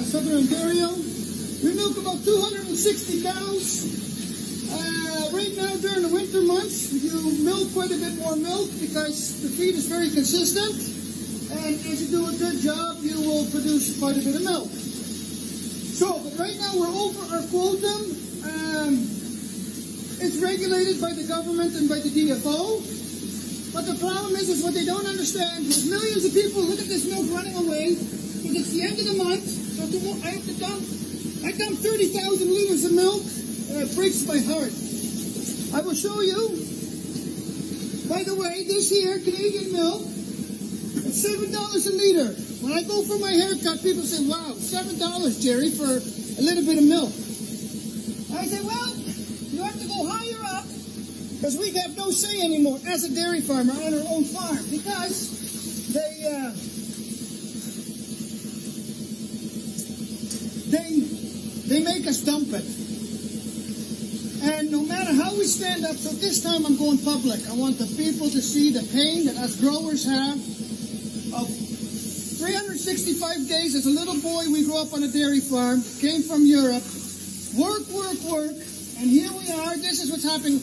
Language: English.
Southern Ontario. We milk about 260 cows. Right now, during the winter months, you milk quite a bit more milk because the feed is very consistent. And as you do a good job, you will produce quite a bit of milk. So, but right now we're over our quota. It's regulated by the government and by the DFO. But the problem is what they don't understand is millions of people look at this milk running away because it's the end of the month. So I have to dump 30,000 liters of milk. It breaks my heart. I will show you. By the way, this here, Canadian milk, it's $7 a liter. When I go for my haircut, people say, wow, $7, Jerry, for a little bit of milk. I say, well, you have to go higher up because we have no say anymore as a dairy farmer on our own farm because they make us dump it. And no matter how we stand up, so this time I'm going public. I want the people to see the pain that us growers have of 365 days. As a little boy, we grew up on a dairy farm, came from Europe, work, and here we are. This is what's happening.